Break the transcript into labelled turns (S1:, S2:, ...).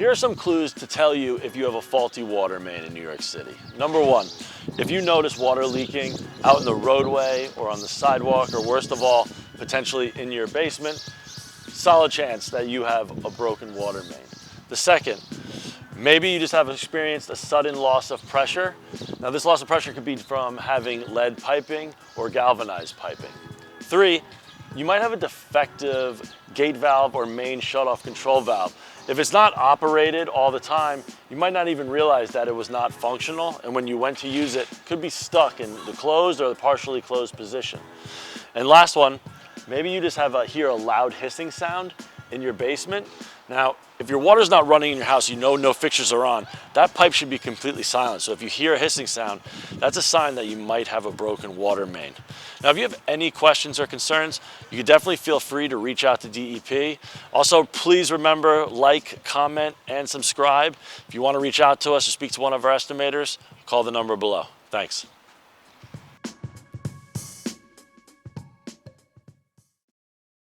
S1: Here are some clues to tell you if you have a faulty water main in New York City. Number one, if you notice water leaking out in the roadway or on the sidewalk, or worst of all, potentially in your basement, solid chance that you have a broken water main. The second, maybe you just have experienced a sudden loss of pressure. Now this loss of pressure could be from having lead piping or galvanized piping. Three, you might have a defective gate valve or main shutoff control valve. If it's not operated all the time, you might not even realize that it was not functional, and when you went to use it, it could be stuck in the closed or the partially closed position. And last one, maybe you just hear a loud hissing sound in your basement. Now, if your water's not running in your house, you know no fixtures are on, that pipe should be completely silent. So if you hear a hissing sound, that's a sign that you might have a broken water main. Now, if you have any questions or concerns, you can definitely feel free to reach out to DEP. Also, please remember, like, comment, and subscribe. If you want to reach out to us or speak to one of our estimators, call the number below. Thanks.